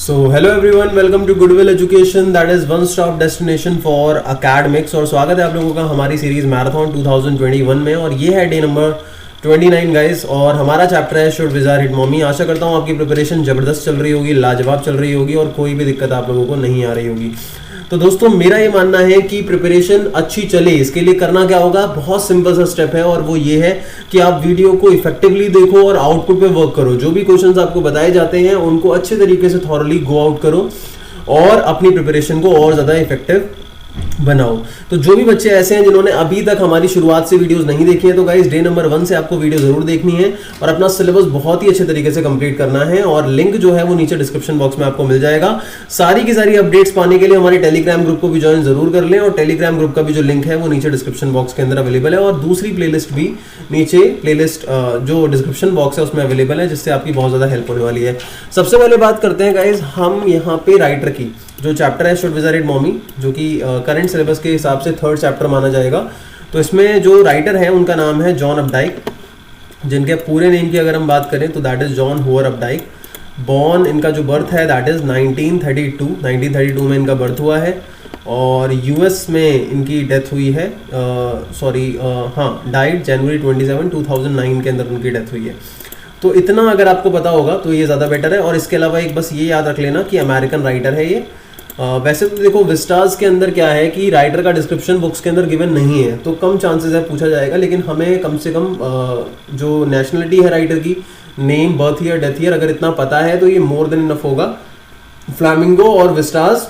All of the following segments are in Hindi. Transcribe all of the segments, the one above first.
So hello everyone, welcome to Goodwill Education, that is one stop destination for academics। और स्वागत है आप लोगों का हमारी सीरीज मैराथन 2021 में, और ये है डे नंबर 29 गाइस। और हमारा चैप्टर है शुड विज़ार हिट मॉमी। आशा करता हूँ आपकी प्रिपरेशन ज़बरदस्त चल रही होगी, लाजवाब चल रही होगी और कोई भी दिक्कत आप लोगों को नहीं आ रही होगी। तो दोस्तों मेरा ये मानना है कि प्रिपरेशन अच्छी चले, इसके लिए करना क्या होगा, बहुत सिंपल सा स्टेप है, और वो ये है कि आप वीडियो को इफेक्टिवली देखो और आउटपुट पे वर्क करो। जो भी क्वेश्चंस आपको बताए जाते हैं उनको अच्छे तरीके से थॉरली गो आउट करो और अपनी प्रिपरेशन को और ज़्यादा इफेक्टिव बनाओ। तो जो भी बच्चे ऐसे हैं जिन्होंने अभी तक हमारी शुरुआत से वीडियोस नहीं देखी है, तो गाइस डे नंबर 1 से आपको वीडियो जरूर देखनी है और अपना सिलेबस बहुत ही अच्छे तरीके से कंप्लीट करना है। और लिंक जो है वो नीचे डिस्क्रिप्शन बॉक्स में आपको मिल जाएगा। सारी की सारी अपडेट्स पाने के लिए हमारे टेलीग्राम ग्रुप को भी ज्वाइन जरूर कर लें, और टेलीग्राम ग्रुप का भी जो लिंक है वो नीचे डिस्क्रिप्शन बॉक्स के अंदर अवेलेबल है, और दूसरी प्लेलिस्ट भी नीचे प्लेलिस्ट जो डिस्क्रिप्शन बॉक्स है उसमें अवेलेबल है, जिससे आपकी बहुत ज्यादा हेल्प होने वाली है। सबसे पहले बात करते हैं गाइस हम यहाँ पे राइटर की, जो चैप्टर है शुड विज़ार हिट मॉमी, जो कि करंट सिलेबस के हिसाब से थर्ड चैप्टर माना जाएगा। तो इसमें जो राइटर है उनका नाम है जॉन अपडाइक, जिनके पूरे नेम की अगर हम बात करें तो that is John Hoyer Updike. Born इनका जो बर्थ है दैट इज 1932 में इनका बर्थ हुआ है, और यूएस में इनकी डेथ हुई है, डाइड जनवरी 27, 2009 के अंदर उनकी डेथ हुई है। तो इतना अगर आपको पता होगा तो ये ज़्यादा बेटर है। और इसके अलावा एक बस ये याद रख लेना कि अमेरिकन राइटर है ये। वैसे तो देखो विस्टास के अंदर क्या है कि राइटर का डिस्क्रिप्शन बुक्स के अंदर गिवन नहीं है, तो कम चांसेस है पूछा जाएगा, लेकिन हमें कम से कम जो नेशनलिटी है राइटर की, name, birth year, death year, अगर इतना पता है तो ये मोर देन इनफ होगा फ्लैमिंगो और विस्टास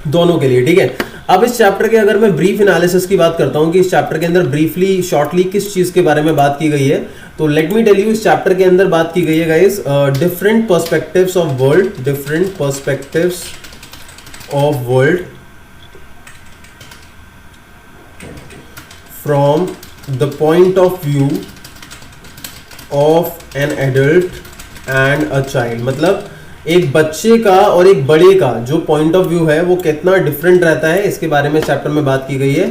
दोनों के लिए, ठीक है। अब इस चैप्टर के अगर मैं ब्रीफ एनालिसिस की बात करता हूं कि इस चैप्टर के अंदर ब्रीफली शॉर्टली किस चीज के बारे में बात की गई है, तो लेट मी टेल यू, इस चैप्टर के अंदर बात की गई है guys different perspectives of world from the point of view of an adult and a child. मतलब एक बच्चे का और एक बड़े का जो पॉइंट ऑफ व्यू है वो कितना डिफरेंट रहता है, इसके बारे में चैप्टर में बात की गई है।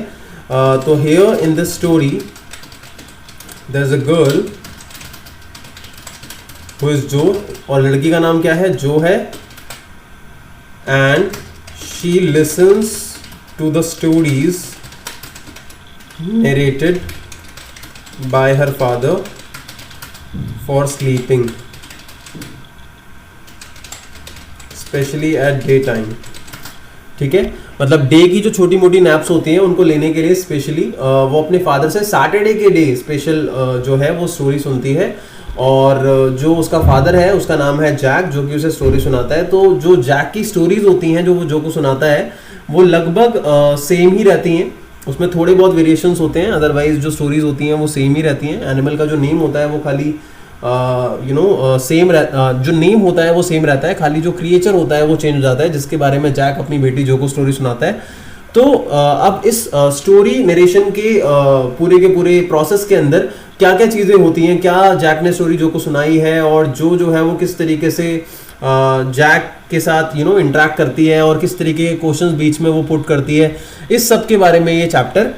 तो here in this story there is a girl who is Jo, और लड़की का नाम क्या है, जो है, and she listens to the stories narrated by her father for sleeping, specially at day time, ठीक है। मतलब डे की जो छोटी मोटी नैप्स होती हैं उनको लेने के लिए स्पेशली वो अपने फादर से सैटरडे के डे स्पेशल जो है वो स्टोरी सुनती है। और जो उसका फादर है उसका नाम है जैक, जो कि उसे स्टोरी सुनाता है। तो जो जैक की स्टोरीज होती हैं जो वो जो को सुनाता है वो लगभग सेम ही रहती हैं, उसमें थोड़े बहुत वेरिएशंस होते हैं, अदरवाइज जो स्टोरीज होती हैं वो सेम ही रहती हैं। एनिमल का जो नेम होता है वो खाली सेम जो नेम होता है वो सेम रहता है, खाली जो क्रिएचर होता है वो चेंज हो जाता है, जिसके बारे में जैक अपनी बेटी जो को स्टोरी सुनाता है। तो अब इस स्टोरी नरेशन के पूरे के पूरे प्रोसेस के अंदर क्या क्या चीज़ें होती हैं, क्या जैक ने स्टोरी जो को सुनाई है, और जो है वो किस तरीके से जैक के साथ इंटरेक्ट करती है, और किस तरीके के क्वेश्चंस बीच में वो पुट करती है, इस सब के बारे में ये चैप्टर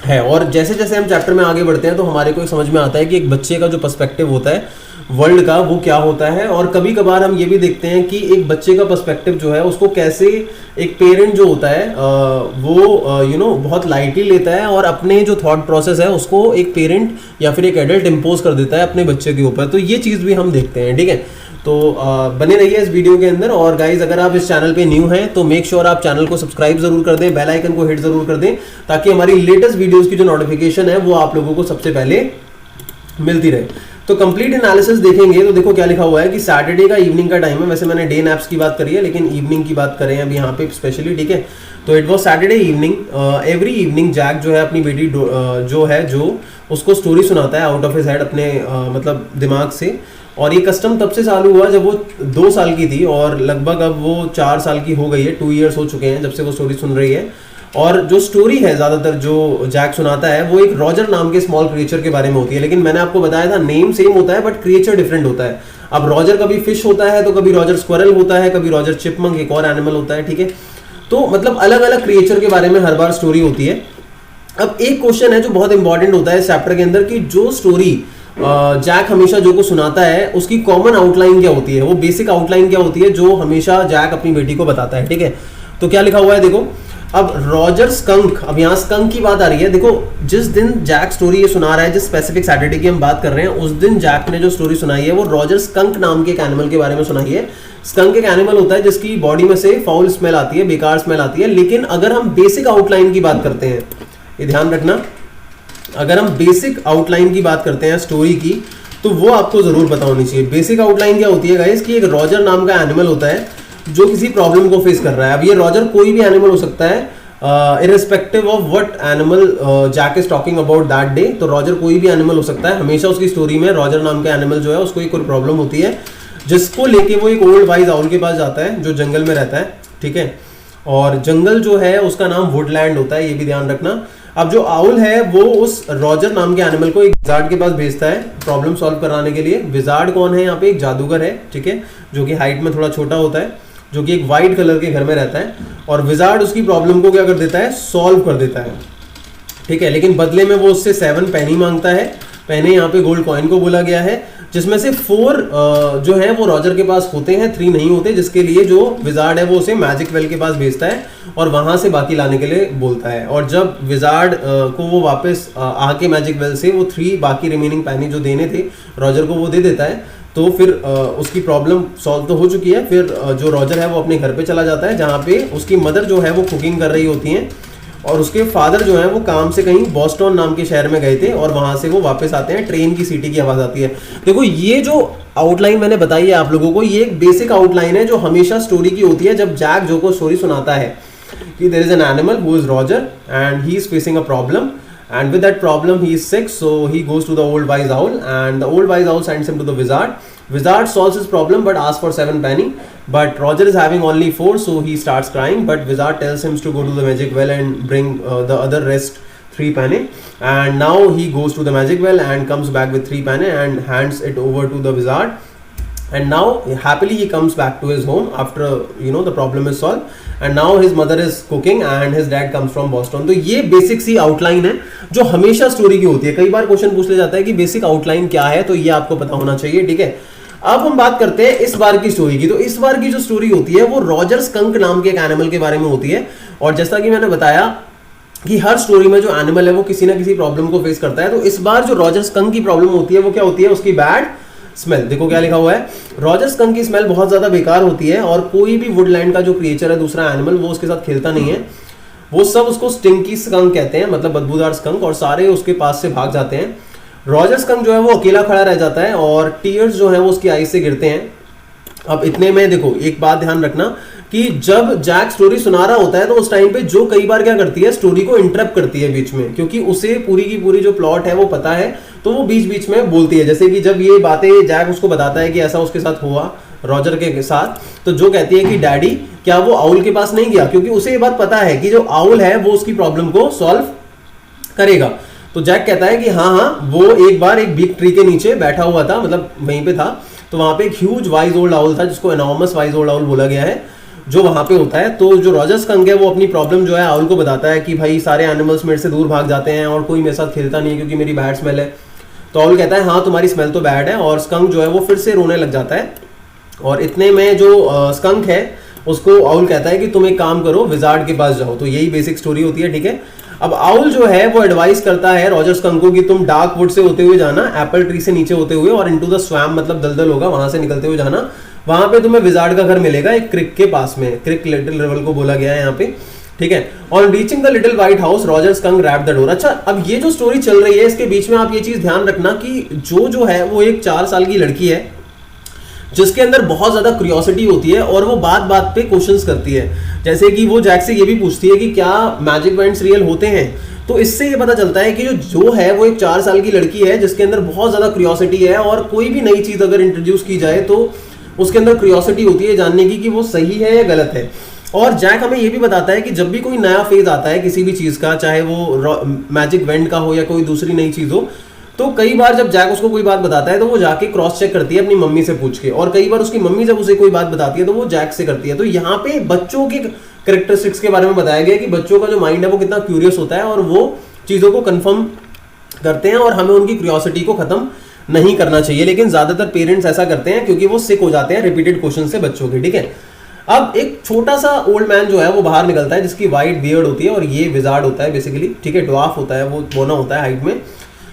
है। और जैसे जैसे हम चैप्टर में आगे बढ़ते हैं तो हमारे को समझ में आता है कि एक बच्चे का जो पर्सपेक्टिव होता है वर्ल्ड का वो क्या होता है। और कभी कभार हम ये भी देखते हैं कि एक बच्चे का पर्सपेक्टिव जो है उसको कैसे एक पेरेंट जो होता है वो बहुत लाइटली लेता है, और अपने जो थॉट प्रोसेस है उसको एक पेरेंट या फिर एक एडल्ट इम्पोज कर देता है अपने बच्चे के ऊपर। तो ये चीज़ भी हम देखते हैं, ठीक है। तो बने रहिए इस वीडियो के अंदर। और गाइज अगर आप इस चैनल पे न्यू हैं तो मेक श्योर आप चैनल को सब्सक्राइब जरूर कर दें, बेल आइकन को हिट जरूर कर दें, ताकि हमारी लेटेस्ट वीडियोस की जो नोटिफिकेशन है वो आप लोगों को सबसे पहले मिलती रहे। तो कंप्लीट एनालिसिस देखेंगे तो देखो क्या लिखा हुआ है कि सैटरडे का इवनिंग का टाइम है। वैसे मैंने डे नैप्स की बात करी है, लेकिन इवनिंग की बात करें अभी यहाँ पे स्पेशली, ठीक है। तो it was Saturday evening. Every evening Jack जो है अपनी बेटी जो उसको स्टोरी सुनाता है आउट ऑफ हिज हेड, अपने मतलब दिमाग से। और ये कस्टम तब से चालू हुआ जब वो 2 साल की थी, और लगभग अब वो 4 साल की हो गई है, 2 ईयर्स हो चुके हैं जब से वो स्टोरी सुन रही है। और जो स्टोरी है ज़्यादातर जो जैक सुनाता है वो एक रॉजर नाम के स्मॉल क्रिएचर के बारे में होती है, लेकिन मैंने आपको बताया था नेम सेम होता है बट क्रिएचर डिफरेंट होता है। अब रॉजर कभी फिश होता है, तो कभी रॉजर स्क्वायरल होता है, कभी रॉजर चिपमंक एक और एनिमल होता है, ठीक है। तो मतलब अलग अलग क्रिएचर के बारे में हर बार स्टोरी होती है। अब एक क्वेश्चन है जो बहुत इंपॉर्टेंट होता है इस चैप्टर के अंदर कि जो स्टोरी जैक हमेशा जो को सुनाता है उसकी कॉमन आउटलाइन क्या होती है, वो बेसिक आउटलाइन क्या होती है जो हमेशा जैक अपनी बेटी को बताता है, ठीक है। तो क्या लिखा हुआ है देखो, अब रॉजर स्कंक, अब यहाँ स्कंक की बात आ रही है। देखो जिस दिन जैक स्टोरी ये सुना रहा है, जिस स्पेसिफिक सैटरडे की हम बात कर रहे हैं, उस दिन जैक ने जो स्टोरी सुनाई है वो रॉजर स्कंक नाम के एक एनिमल के बारे में सुनाई है। स्कंक एक एनिमल होता है जिसकी बॉडी में से फाउल स्मेल आती है, बेकार स्मेल आती है। लेकिन अगर हम बेसिक आउटलाइन की बात करते हैं, ये ध्यान रखना, अगर हम बेसिक आउटलाइन की बात करते हैं स्टोरी की, तो वो आपको जरूर पता होनी चाहिए। बेसिक आउटलाइन क्या होती है गाइस, कि एक रॉजर नाम का एनिमल होता है जो किसी प्रॉब्लम को फेस कर रहा है। अब ये रॉजर कोई भी एनिमल हो सकता है, irrespective of what animal Jack is talking about that day. तो रॉजर कोई भी एनिमल हो सकता है। हमेशा उसकी स्टोरी में रॉजर नाम का एनिमल जो है उसको एक कोई प्रॉब्लम होती है, जिसको लेके वो एक ओल्ड वाइज आउल के पास जाता है जो जंगल में रहता है, ठीक है। और जंगल जो है उसका नाम वुडलैंड होता है, ये भी ध्यान रखना। अब जो आउल है वो उस रॉजर नाम के एनिमल को एक विजार्ड के पास भेजता है प्रॉब्लम सॉल्व कराने के लिए। विजार्ड कौन है यहाँ पे, एक जादूगर है, ठीक है, जो कि हाइट में थोड़ा छोटा होता है, जो कि एक वाइट कलर के घर में रहता है। और विजार्ड उसकी प्रॉब्लम को क्या कर देता है, सॉल्व कर देता है, ठीक है। लेकिन बदले में वो उससे 7 पेनी मांगता है। पेनी यहाँ पे गोल्ड कॉइन को बोला गया है, जिसमें से 4 जो है वो रॉजर के पास होते हैं, 3 नहीं होते, जिसके लिए जो विजार्ड है वो उसे मैजिक वेल के पास भेजता है और वहां से बाकी लाने के लिए बोलता है। और जब विजार्ड को वो वापस आके मैजिक वेल से वो 3 बाकी रिमेनिंग पैनी जो देने थे रॉजर को वो दे देता है, तो फिर उसकी प्रॉब्लम सॉल्व तो हो चुकी है। फिर जो रॉजर है वो अपने घर पे चला जाता है, जहाँ पे उसकी मदर जो है वो कुकिंग कर रही होती हैं और उसके फादर जो है वो काम से कहीं बॉस्टन नाम के शहर में गए थे और वहां से वो वापस आते हैं। ट्रेन की सीटी की आवाज आती है। देखो ये जो आउटलाइन मैंने बताई है आप लोगों को, ये एक बेसिक आउटलाइन है जो हमेशा स्टोरी की होती है। जब जैक जो को स्टोरी सुनाता है कि there is an animal who is Roger and he is facing a problem, and with that problem he is sick, so he goes to the old wise owl and the old wise owl sends him to the wizard. Wizard solves his problem but asks for 7 penny, but Roger is having only 4, so he starts crying, but wizard tells him to go to the magic well and bring the other rest 3 penny, and now he goes to the magic well and comes back with 3 penny and hands it over to the wizard, and now happily he comes back to his home after the problem is solved, and now his mother is cooking and his dad comes from Boston. तो ये बेसिक सी आउटलाइन है जो हमेशा स्टोरी की होती है। कई बार क्वेश्चन पूछ लिया जाता है कि बेसिक आउटलाइन क्या है, तो ये आपको पता होना चाहिए, ठीक है। अब हम बात करते हैं इस बार की स्टोरी की। तो इस बार की जो स्टोरी होती है वो रॉजर स्कंक नाम के एक एनिमल के बारे में होती है। और जैसा कि मैंने बताया कि हर स्टोरी में जो एनिमल है वो किसी ना किसी प्रॉब्लम को फेस करता है। तो इस बार जो रॉजर स्कंक की प्रॉब्लम होती है वो क्या होती है, उसकी बैड स्मेल। देखो क्या लिखा हुआ है, रॉजर स्कंक की स्मेल बहुत ज्यादा बेकार होती है और कोई भी वुडलैंड का जो क्रिएचर है, दूसरा एनिमल, वो उसके साथ खेलता नहीं है। वो सब उसको स्टिंकी स्कंक कहते हैं, मतलब बदबूदार स्कंक, और सारे उसके पास से भाग जाते हैं। रॉजर स्कंक जो है वो अकेला खड़ा रह जाता है और टीयर्स जो है वो उसकी आई से गिरते हैं। अब इतने में देखो एक बात ध्यान रखना कि जब जैक स्टोरी सुना रहा होता है तो उस टाइम पे जो कई बार क्या करती है, स्टोरी को इंटरप्ट करती है बीच में, क्योंकि उसे पूरी की पूरी जो प्लॉट है वो पता है, तो वो बीच बीच में बोलती है। जैसे कि जब ये बातें जैक उसको बताता है कि ऐसा उसके साथ हुआ रॉजर के साथ, तो जो कहती है कि डैडी क्या वो आउल के पास नहीं गया, क्योंकि उसे ये बात पता है कि जो आउल है वो उसकी प्रॉब्लम को सॉल्व करेगा। तो जैक कहता है कि हाँ वो एक बार एक बिग ट्री के नीचे बैठा हुआ था, मतलब वहीं पे था, तो वहां पे एक ह्यूज वाइज ओल्ड आउल था जिसको एनॉर्मस वाइज ओल्ड आउल बोला गया है, जो वहां पे होता है। तो जो रॉजर स्कंक है वो अपनी प्रॉब्लम जो है आउल को बताता है कि भाई सारे एनिमल्स मेरे से दूर भाग जाते हैं और कोई मेरे साथ खेलता नहीं क्योंकि मेरी बैड स्मेल है। तो आउल कहता है हाँ तुम्हारी स्मेल तो बैड है, और स्कंक जो है वो फिर से रोने लग जाता है। और इतने में जो स्कंक है उसको आउल कहता है कि तुम एक काम करो, विजार्ड के पास जाओ। तो यही बेसिक स्टोरी होती है, ठीक है। अब आउल जो है वो एडवाइस करता है रॉजर स्कंक को कि तुम डार्क वुड से होते हुए जाना, एप्पल ट्री से नीचे होते हुए, और इनटू द स्वैम्प मतलब दलदल होगा वहां से निकलते हुए जाना। वहां पे तुम्हें विजार्ड का घर मिलेगा एक क्रिक के पास में, क्रिक लिटिल रिवर को बोला गया है यहाँ पे, ठीक है। On reaching the little white house Roger skunk wrapped the door. अच्छा, अब ये जो स्टोरी चल रही है इसके बीच में आप ये चीज ध्यान रखना कि जो है वो एक 4 साल की लड़की है जिसके अंदर बहुत ज्यादा क्यूरियोसिटी होती है और वो बात बात पे क्वेश्चंस करती है। जैसे कि वो जैक से ये भी पूछती है कि क्या मैजिक बैंड्स रियल होते हैं। तो इससे ये पता चलता है कि जो है वो एक 4 साल की लड़की है जिसके अंदर बहुत ज्यादा क्यूरियोसिटी है, और कोई भी नई चीज अगर इंट्रोड्यूस की जाए तो उसके अंदर क्यूरियोसिटी होती है जानने की कि वो सही है या गलत है। और जैक हमें ये भी बताता है कि जब भी कोई नया फेज आता है किसी भी चीज का, चाहे वो मैजिक वेंड का हो या कोई दूसरी नई चीज हो, तो कई बार जब जैक उसको कोई बात बताता है तो वो जाके क्रॉस चेक करती है अपनी मम्मी से पूछ के, और कई बार उसकी मम्मी जब उसे कोई बात बताती है तो वो जैक से करती है। तो यहाँ पे बच्चों के कैरेक्टरिस्टिक्स के बारे में बताया गया कि बच्चों का जो माइंड है वो कितना क्यूरियस होता है और वो चीजों को कंफर्म करते हैं और हमें उनकी क्यूरियोसिटी को खत्म नहीं करना चाहिए, लेकिन ज्यादातर पेरेंट्स ऐसा करते हैं क्योंकि वो सिक हो जाते हैं रिपीटेड क्वेश्चन से बच्चों के, ठीक है। अब एक छोटा सा ओल्ड मैन जो है वो बाहर निकलता है जिसकी वाइट बियर्ड होती है और ये विजार्ड होता है बेसिकली, ठीक है, ड्वार्फ होता है, वो बोना होता है हाइट में।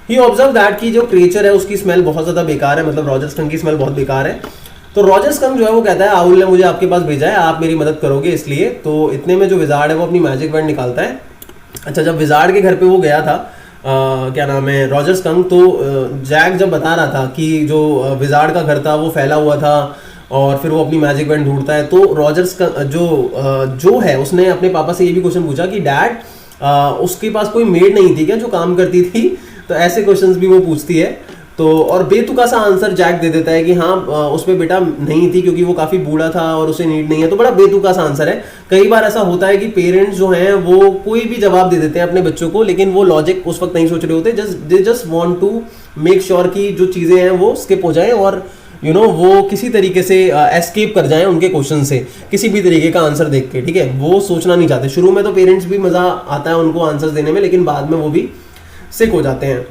ही ऑब्जर्व दैट कि जो क्रिएचर है उसकी स्मेल बहुत ज्यादा बेकार है, मतलब रॉजर स्कंक की स्मेल बहुत बेकार है। तो रॉजर स्कंक जो है वो कहता है आउल ने मुझे आपके पास भेजा है, आप मेरी मदद करोगे इसलिए। तो इतने में जो विजार्ड है वो अपनी मैजिक बैंड निकालता है। अच्छा, जब विजार्ड के घर पे वो गया था क्या नाम है रॉजर स्कंक, तो जैक जब बता रहा था कि जो विजार्ड का घर था वो फैला हुआ था और फिर वो अपनी मैजिक बैंड ढूंढता है, तो रॉजर जो है उसने अपने पापा से ये भी क्वेश्चन पूछा कि डैड उसके पास कोई मेड नहीं थी क्या जो काम करती थी, तो ऐसे क्वेश्चंस भी वो पूछती है। तो और बेतुका सा आंसर जैक दे देता है कि हाँ उसमें बेटा नहीं थी क्योंकि वो काफी बूढ़ा था और उसे नीड नहीं है, तो बड़ा बेतुका सा आंसर है। कई बार ऐसा होता है कि पेरेंट्स जो हैं वो कोई भी जवाब दे देते हैं अपने बच्चों को, लेकिन वो लॉजिक उस वक्त नहीं सोच रहे होते, they just want to make sure कि जो चीजें हैं वो स्किप हो जाएं और वो किसी तरीके से एस्केप कर जाएं उनके क्वेश्चन से, किसी भी तरीके का आंसर देख के, ठीक है। वो सोचना नहीं चाहते। शुरू में तो पेरेंट्स भी मजा आता है उनको आंसर देने में, लेकिन बाद में वो भी सिक हो जाते हैं।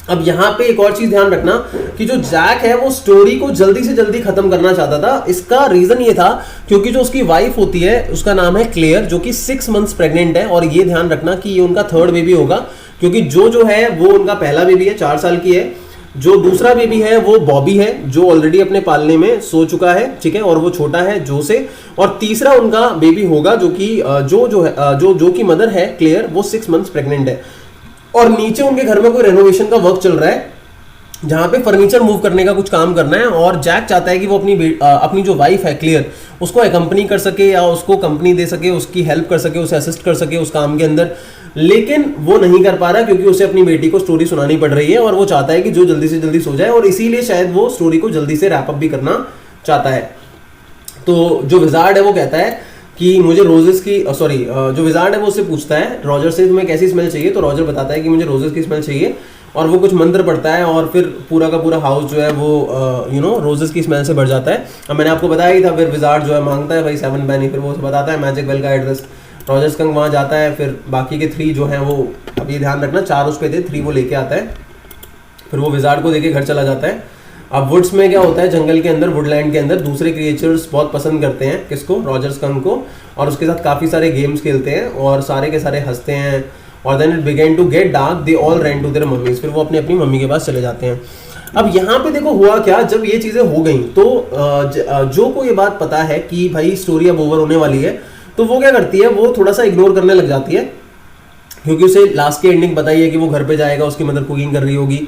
अब यहाँ पे एक और चीज ध्यान रखना कि जो जैक है वो स्टोरी को जल्दी से जल्दी खत्म करना चाहता था। इसका रीजन ये था क्योंकि जो उसकी वाइफ होती है उसका नाम है क्लेयर, जो कि 6 मंथ्स प्रेग्नेंट है, और ये ध्यान रखना कि ये उनका 3rd बेबी होगा, क्योंकि जो है वो उनका पहला बेबी है, 4 साल की है। जो दूसरा बेबी है वो बॉबी है, जो ऑलरेडी अपने पालने में सो चुका है, ठीक है, और वो छोटा है जो से। और तीसरा उनका बेबी होगा जो कि जो की मदर है क्लेयर, वो 6 मंथ्स प्रेग्नेंट है। और नीचे उनके घर में कोई रेनोवेशन का वर्क चल रहा है जहां पे फर्नीचर मूव करने का कुछ काम करना है, और जैक चाहता है कि वो अपनी जो वाइफ है क्लियर उसको अकम्पनी कर सके या उसको कंपनी दे सके, उसकी हेल्प कर सके, उसे असिस्ट कर सके उस काम के अंदर, लेकिन वो नहीं कर पा रहा क्योंकि उसे अपनी बेटी को स्टोरी सुनानी पड़ रही है और वो चाहता है कि जो जल्दी से जल्दी सो जाए, और इसीलिए शायद वो स्टोरी को जल्दी से रैप अप भी करना चाहता है। तो जो विजार्ड है वो कहता है कि मुझे रोजेस की जो विजार्ड है वो उससे पूछता है रॉजर से तुम्हें कैसी स्मेल चाहिए, तो रॉजर बताता है कि मुझे रोजेस की स्मेल चाहिए, और वो कुछ मंत्र पढ़ता है और फिर पूरा का पूरा हाउस जो है वो रोजेस की स्मेल से भर जाता है। अब मैंने आपको बताया ही था, फिर विजार्ड जो है मांगता है भाई 7 पेनी, फिर वो उसे बताता है मैजिक बेल का एड्रेस। रॉजर स्कंक वहाँ जाता है, फिर बाकी के 3 जो हैं वो, अब ये ध्यान रखना 4 उस पे थे, 3 वो लेके आता है, फिर वो विजार्ड को देके घर चला जाता है। अब वुड्स में क्या होता है, जंगल के अंदर, वुडलैंड के अंदर दूसरे क्रिएचर्स बहुत पसंद करते हैं किसको, रॉजर स्कंक को, और उसके साथ काफी सारे गेम्स खेलते हैं और सारे के सारे हंसते हैं। और then it began to get dark, they all run to their mummies, फिर वो अपनी मम्मी के पास चले जाते हैं। अब यहाँ पे देखो हुआ क्या, जब ये चीजें हो गई तो जो को ये बात पता है कि भाई स्टोरी अब ओवर होने वाली है, तो वो क्या करती है, वो थोड़ा सा इग्नोर करने लग जाती है, क्योंकि उसे लास्ट की एंडिंग पता ही है कि वो घर पे जाएगा, उसकी मदर कुकिंग कर रही होगी।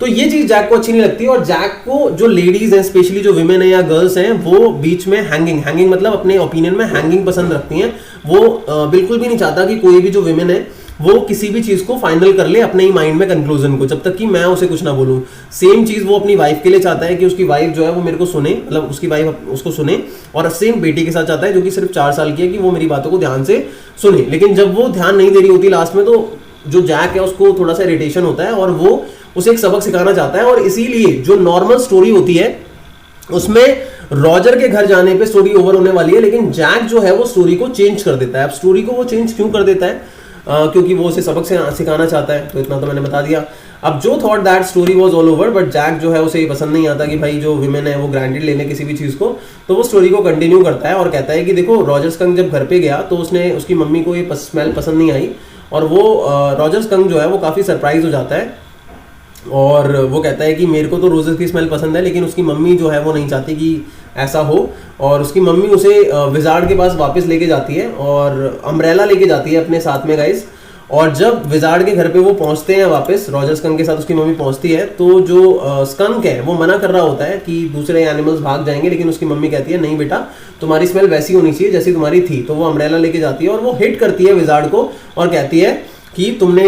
तो ये चीज जैक को अच्छी नहीं लगती, और जैक को जो लेडीज हैं, स्पेशली जो विमेन है या गर्ल्स हैं, वो बीच में हैंगिंग मतलब अपने ओपिनियन में हैंगिंग पसंद रखती हैं। वो बिल्कुल भी नहीं चाहता कि कोई भी जो विमेन है वो किसी भी चीज को फाइनल कर ले अपने ही माइंड में कंक्लूजन को, जब तक कि मैं उसे कुछ ना बोलूं। सेम चीज वो अपनी वाइफ के लिए चाहता है कि उसकी वाइफ जो है वो मेरे को सुने, मतलब उसकी वाइफ उसको सुने, और सेम बेटी के साथ चाहता है जो कि सिर्फ 4 साल की है कि वो मेरी बातों को ध्यान से सुने। लेकिन जब वो ध्यान नहीं दे रही होती लास्ट में, तो जो जैक है उसको थोड़ा सा इरिटेशन होता है और वो उसे एक सबक सिखाना चाहता है। और इसीलिए जो नॉर्मल स्टोरी होती है उसमें रॉजर के घर जाने पे स्टोरी ओवर होने वाली है, लेकिन जैक जो है वो स्टोरी को चेंज कर देता है। अब स्टोरी को वो चेंज क्यों कर देता है, क्योंकि वो उसे सबक सिखाना चाहता है, तो इतना तो मैंने बता दिया। अब Jo thought that story was all over, but Jack जो है उसे ये पसंद नहीं आता कि भाई जो विमेन है वो ग्रांटेड लेने किसी भी चीज को, तो वो स्टोरी को कंटिन्यू करता है और कहता है कि देखो रॉजर स्कंक जब घर पे गया तो उसने उसकी मम्मी को ये स्मेल पसंद नहीं आई, और वो रॉजर स्कंक जो है वो काफी सरप्राइज हो जाता है और वो कहता है कि मेरे को तो रोजेस की स्मेल पसंद है, लेकिन उसकी मम्मी जो है वो नहीं चाहती कि ऐसा हो, और उसकी मम्मी उसे विजार्ड के पास वापस लेके जाती है और अम्ब्रेला लेके जाती है अपने साथ में गाइस। और जब विजार्ड के घर पे वो पहुंचते हैं वापस, रॉजर स्कंक के साथ उसकी मम्मी पहुंचती है, तो जो स्कंक है वो मना कर रहा होता है कि दूसरे एनिमल्स भाग जाएंगे, लेकिन उसकी मम्मी कहती है नहीं बेटा, तुम्हारी स्मेल वैसी होनी चाहिए जैसी तुम्हारी थी। तो वो अम्ब्रेला लेके जाती है और वो हिट करती है विजार्ड को और कहती है कि तुमने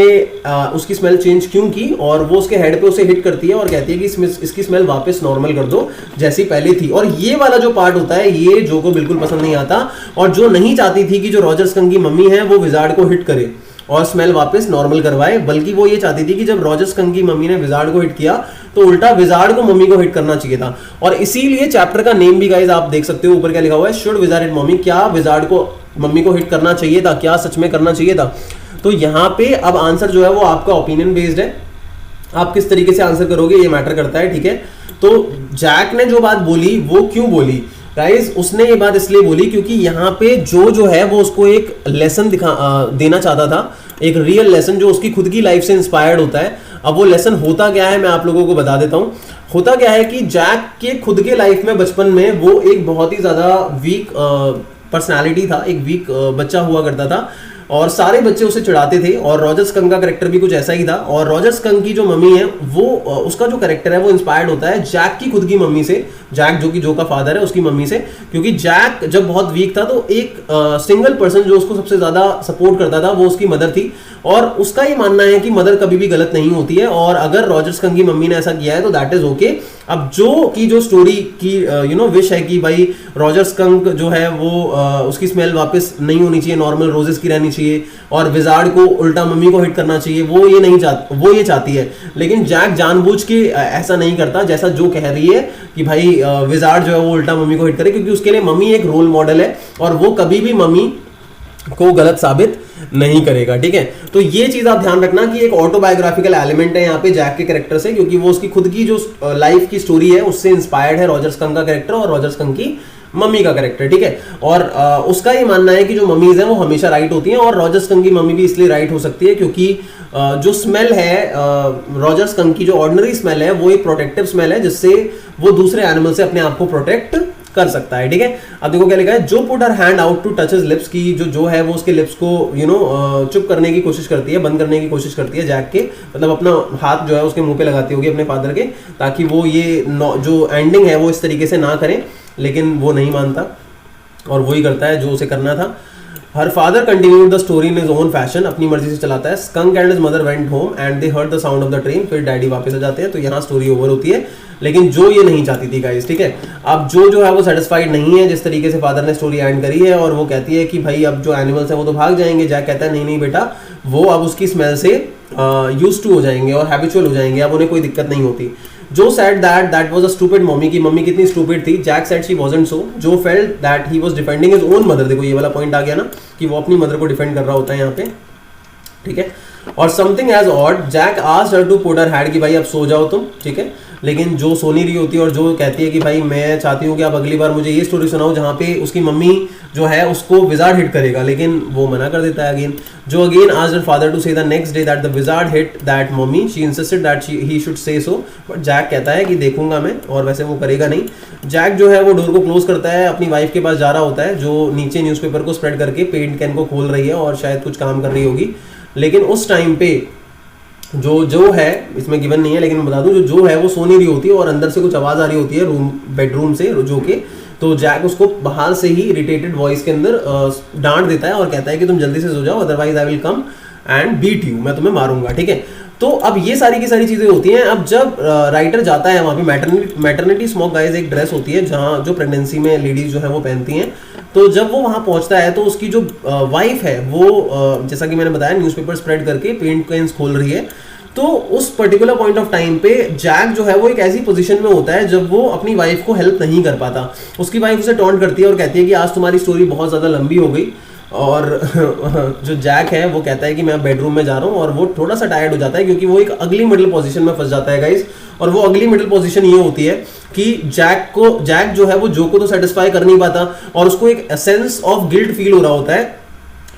उसकी स्मेल चेंज क्यों की, और वो उसके हेड पे उसे हिट करती है और कहती है कि इसकी स्मेल वापस नॉर्मल कर दो जैसी पहले थी। और ये वाला जो पार्ट होता है ये जो को बिल्कुल पसंद नहीं आता, और जो नहीं चाहती थी कि जो रॉजर स्कंक की मम्मी है वो विजार्ड को हिट करे और स्मेल वापस नॉर्मल करवाए, बल्कि वो ये चाहती थी कि जब रॉजर स्कंक की मम्मी ने विजार्ड को हिट किया तो उल्टा विजार्ड को मम्मी को हिट करना चाहिए था। और इसीलिए चैप्टर का नेम भी गाइस आप देख सकते हो, ऊपर क्या लिखा हुआ है, शुड विजार्ड हिट मम्मी, क्या विजार्ड को मम्मी को हिट करना चाहिए था, क्या सच में करना चाहिए था। तो यहाँ पे अब आंसर जो है वो आपका ओपिनियन बेस्ड है, आप किस तरीके से आंसर करोगे ये मैटर करता है, ठीक है। तो जैक ने जो बात बोली वो क्यों बोली गाइस, उसने ये बात इसलिए बोली क्योंकि यहाँ पे जो है वो उसको एक लेसन देना चाहता था, एक रियल लेसन जो उसकी खुद की लाइफ से इंस्पायर्ड होता है। अब वो लेसन होता क्या है मैं आप लोगों को बता देता हूँ। होता क्या है कि जैक के खुद के लाइफ में बचपन में वो एक बहुत ही ज्यादा वीक पर्सनालिटी था, एक वीक बच्चा हुआ करता था और सारे बच्चे उसे चिढ़ाते थे। और रॉजर स्कंक का कैरेक्टर भी कुछ ऐसा ही था। और रॉजर स्कंक की जो मम्मी है वो उसका जो कैरेक्टर है वो इंस्पायर्ड होता है जैक की खुद की मम्मी से, जैक जो का फादर है उसकी मम्मी से। क्योंकि जैक जब बहुत वीक था तो एक सिंगल पर्सन जो उसको सबसे ज्यादा सपोर्ट करता था वो उसकी मदर थी। और उसका ये मानना है कि मदर कभी भी गलत नहीं होती है और अगर रॉजर स्कंक की मम्मी ने ऐसा किया है तो दैट इज ओके। अब जो स्टोरी की विश है कि भाई रॉजर स्कंक जो है वो उसकी स्मेल वापस नहीं होनी चाहिए, नॉर्मल रोजेस की रहनी चाहिए और विजार्ड को उल्टा मम्मी को हिट करना चाहिए, वो ये चाहती है। लेकिन जैक जानबूझ के ऐसा नहीं करता जैसा जो कह रही है कि भाई विजार्ड जो है वो उल्टा मम्मी को हिट करे, क्योंकि उसके लिए मम्मी एक रोल मॉडल है और वो कभी भी मम्मी को गलत साबित नहीं करेगा, ठीक है। तो ये चीज आप ध्यान रखना कि एक ऑटोबायोग्राफिकल एलिमेंट है यहाँ पे जैक के कैरेक्टर से, क्योंकि वो उसकी खुद की जो लाइफ की स्टोरी है उससे इंस्पायर्ड है रॉजर स्कंक का कैरेक्टर और रॉजर स्कंक की मम्मी का कैरेक्टर, ठीक है। और उसका ये मानना है कि जो मम्मीज हैं वो हमेशा राइट होती हैं और रॉजर स्कंक की मम्मी भी इसलिए राइट हो सकती है क्योंकि जो स्मेल है रॉजर स्कंक की, जो ऑर्डिनरी स्मेल है वो एक प्रोटेक्टिव स्मेल है जिससे वो दूसरे एनिमल से अपने आप को प्रोटेक्ट कर सकता है, ठीक है। अब देखो क्या लिखा है, Jo put her hand out to touch his lips, की जो है वो उसके लिप्स को चुप करने की कोशिश करती है, बंद करने की कोशिश करती है जैक के, मतलब अपना हाथ जो है उसके मुंह पे लगाती होगी अपने फादर के, ताकि वो ये जो एंडिंग है वो इस तरीके से ना करें। लेकिन वो नहीं मानता और वही करता है जो उसे करना था। Her father continued the story in his own fashion, अपनी मर्जी से चलाता है। Skunk and his mother went home and they heard the sound of the train, फिर डैडी वापस आ जाते हैं। तो यहाँ स्टोरी ओवर होती है, लेकिन जो ये नहीं चाहती थी गाइस, ठीक है। अब जो है वो सेटिस्फाइड नहीं है जिस तरीके से फादर ने स्टोरी एंड करी है और वो कहती है कि भाई अब जो एनिमल्स हैं वो तो भाग जाएंगे। जैक कहता है नहीं बेटा, वो अब उसकी स्मेल से यूज्ड टू हो जाएंगे और हैबिचुअल हो जाएंगे, अब उन्हें कोई दिक्कत नहीं होती। जो said that was a stupid mummy की मम्मी कितनी stupid थी। Jack said she wasn't so। जो felt that he was defending his own mother, देखो ये वाला पॉइंट आ गया ना कि वो अपनी मदर को डिफेंड कर रहा होता है यहाँ पे, ठीक है। और something as odd, Jack asked her to put her head, कि भाई अब सो जाओ तुम, ठीक है। लेकिन जो सो नहीं रही होती है और जो कहती है कि भाई मैं चाहती हूँ कि आप अगली बार मुझे ये स्टोरी सुनाओ जहाँ पे उसकी मम्मी जो है उसको विजार्ड हिट करेगा, लेकिन वो मना कर देता है अगेन। जो again asked her father to say the next day that the wizard hit that mummy, she insisted that he should say so, but Jack कहता है कि देखूंगा मैं, और वैसे वो करेगा नहीं। जैक जो है वो डोर को क्लोज करता है, अपनी वाइफ के पास जा रहा होता है जो नीचे न्यूज़पेपर को स्प्रेड करके पेंट कैन को खोल रही है और शायद कुछ काम कर रही होगी। लेकिन उस टाइम पे जो है, इसमें गिवन नहीं है लेकिन मैं बता दूं, जो है वो सो नहीं रही होती है और अंदर से कुछ आवाज आ रही होती है बेडरूम से जो के, तो जैक उसको बाहर से ही इरिटेटेड वॉइस के अंदर डांट देता है और कहता है कि तुम जल्दी से सो जाओ, otherwise I will come and beat you, मैं तुम्हें मारूंगा, ठीक है। तो अब ये सारी की सारी चीजें होती हैं। अब जब राइटर जाता है वहाँ पे, मैटरनिटी स्मॉक गाइस एक ड्रेस होती है जहाँ जो प्रेगनेंसी में लेडीज जो है वो पहनती हैं। तो जब वो वहाँ पहुँचता है तो उसकी जो वाइफ है वो जैसा कि मैंने बताया न्यूज़पेपर स्प्रेड करके पेंट कैन्स खोल रही है। तो उस पर्टिकुलर पॉइंट ऑफ टाइम पे जैक जो है वो एक ऐसी पोजीशन में होता है जब वो अपनी वाइफ को हेल्प नहीं कर पाता। उसकी वाइफ उसे टॉन्ट करती है और कहती है कि आज तुम्हारी स्टोरी बहुत ज़्यादा लंबी हो गई, और जो जैक है वो कहता है कि मैं बेडरूम में जा रहा हूँ, और वो थोड़ा सा टायर्ड हो जाता है क्योंकि वो एक अगली मिडिल पोजीशन में फंस जाता है गाइस। और वो अगली मिडिल पोजीशन ये होती है कि जैक जो है वो जो को तो सेटिस्फाई कर नहीं पाता और उसको एक सेंस ऑफ गिल्ट फील हो रहा होता है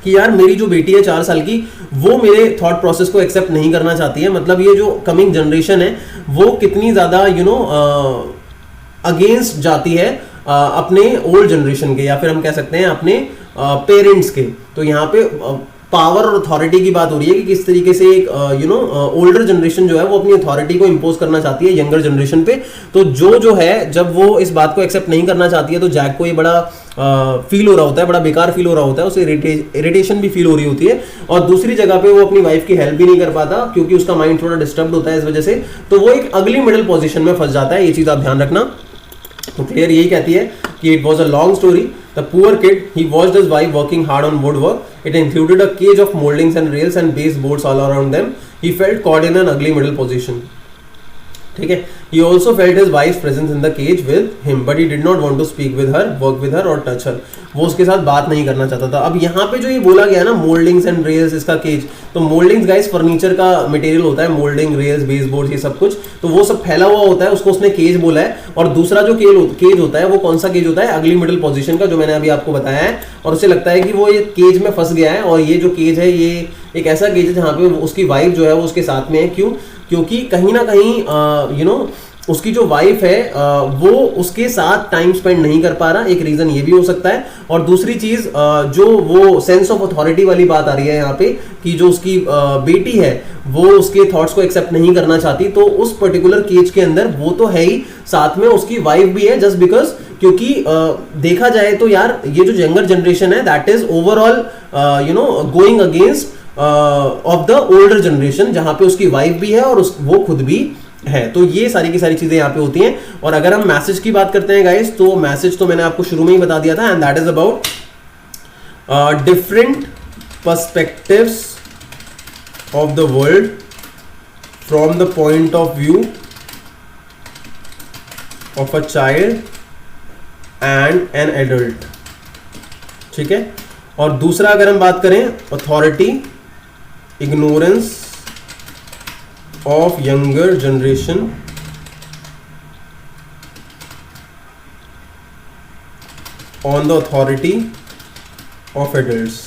कि यार मेरी जो बेटी है 4 साल की, वो मेरे थॉट प्रोसेस को एक्सेप्ट नहीं करना चाहती है। मतलब ये जो कमिंग जनरेशन है वो कितनी ज़्यादा अगेंस्ट जाती है अपने ओल्ड जनरेशन के, या फिर हम कह सकते हैं अपने पेरेंट्स के। तो यहाँ पे पावर और अथॉरिटी की बात हो रही है कि किस तरीके से एक ओल्डर जनरेशन जो है वो अपनी अथॉरिटी को इंपोज करना चाहती है यंगर जनरेशन पे। तो जो है जब वो इस बात को एक्सेप्ट नहीं करना चाहती है तो जैक को ये बड़ा फील हो रहा होता है, बड़ा बेकार फील हो रहा होता है, उसे इरिटेशन भी फील हो रही होती है। और दूसरी जगह पे वो अपनी वाइफ की हेल्प भी नहीं कर पाता क्योंकि उसका माइंड थोड़ा डिस्टर्ब होता है इस वजह से। तो वो एक अगली मिडिल पोजीशन में फंस जाता है, ये चीज आप ध्यान रखना। तो क्लियर यही कहती है कि it was a long story. The poor kid, he watched his wife working hard on woodwork. It included a cage of moldings and rails and baseboards all around them. He felt caught in an ugly middle position. ठीक है। He also felt his wife's presence in the cage with him, but he did not want to speak with her, work with her or touch her. वो उसके साथ बात नहीं करना चाहता था। अब यहाँ पे जो ये बोला गया ना मोल्डिंग्स एंड रेल्स इसका केज, तो मोल्डिंग्स गाइस फर्नीचर का मटेरियल होता है, मोल्डिंग रेल्स बेसबोर्ड ये सब कुछ, तो वो सब फैला हुआ होता है, उसको उसने केज बोला है। और दूसरा जो केज होता है वो कौन सा केज होता है, अगली मिडिल पोजीशन का, जो मैंने अभी आपको बताया है। और उसे लगता है कि वो ये केज में फंस गया है, और ये जो केज है ये एक ऐसा केज है जहाँ पे उसकी वाइफ जो है वो उसके साथ में है। क्यों? क्योंकि कहीं ना कहीं उसकी जो वाइफ है वो उसके साथ टाइम स्पेंड नहीं कर पा रहा, एक रीजन ये भी हो सकता है। और दूसरी चीज जो वो सेंस ऑफ अथॉरिटी वाली बात आ रही है यहाँ पे, कि जो उसकी बेटी है वो उसके थॉट्स को एक्सेप्ट नहीं करना चाहती, तो उस पर्टिकुलर केज के अंदर वो तो है ही, साथ में उसकी वाइफ भी है, जस्ट बिकॉज क्योंकि देखा जाए तो यार ये जो यंगर जनरेशन है that is overall going against of the older generation, जहां पे उसकी वाइफ भी है और वो खुद भी है। तो ये सारी की सारी चीजें यहाँ पे होती हैं। और अगर हम मैसेज की बात करते हैं गाइस, तो मैसेज तो मैंने आपको शुरू में ही बता दिया था, and that is about different perspectives of the world from the point of view of a child and an adult, ठीक है। और दूसरा अगर हम बात करें, authority, ignorance of younger generation on the authority of adults.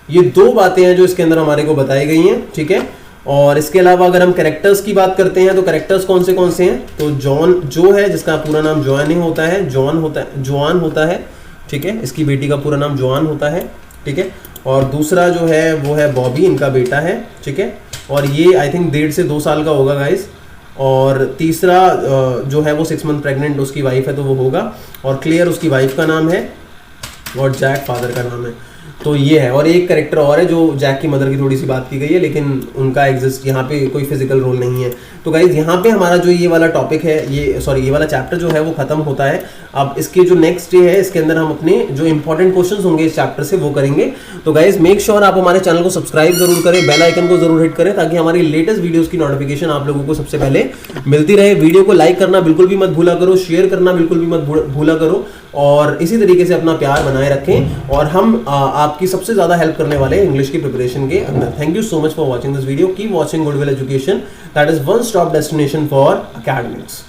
ये दो बातें हैं जो इसके अंदर हमारे को बताई गई हैं, ठीक है। और इसके अलावा अगर हम कैरेक्टर्स की बात करते हैं, तो कैरेक्टर्स कौन से हैं, तो जॉन जो है, जिसका पूरा नाम जॉन होता है, जॉन होता है, ठीक है। इसकी बेटी का पूरा नाम जॉन होता है, ठीक है। और दूसरा जो है वो है बॉबी, इनका बेटा है, ठीक है। और ये आई थिंक 1.5 से 2 साल का होगा गाइस। और तीसरा जो है वो 6 मंथ प्रेग्नेंट उसकी वाइफ है, तो वो होगा। और क्लियर उसकी वाइफ का नाम है, और जैक फादर का नाम है। तो ये है। और एक कैरेक्टर और है जो जैक की मदर की थोड़ी सी बात की गई है, लेकिन उनका एग्जिस्ट यहाँ पे कोई फिजिकल रोल नहीं है। तो गाइज यहाँ पे हमारा जो ये वाला टॉपिक है, ये वाला चैप्टर जो है वो खत्म होता है। अब इसके जो नेक्स्ट डे है, इसके अंदर हम अपने जो इंपॉर्टेंट क्वेश्चंस होंगे इस चैप्टर से वो करेंगे। तो गाइज मेक श्योर आप हमारे चैनल को सब्सक्राइब जरूर करें, बेल आइकन को जरूर हिट करें, ताकि हमारी लेटेस्ट वीडियोस की नोटिफिकेशन आप लोगों को सबसे पहले मिलती रहे। वीडियो को लाइक करना बिल्कुल भी मत भूला करो, शेयर करना बिल्कुल भी मत भूला करो, और इसी तरीके से अपना प्यार बनाए रखें। और हम आपकी सबसे ज्यादा हेल्प करने वाले हैं इंग्लिश की प्रिपरेशन के अंदर। Thank you so much for watching this video. Keep watching goodwill education, that is one stop destination for academics.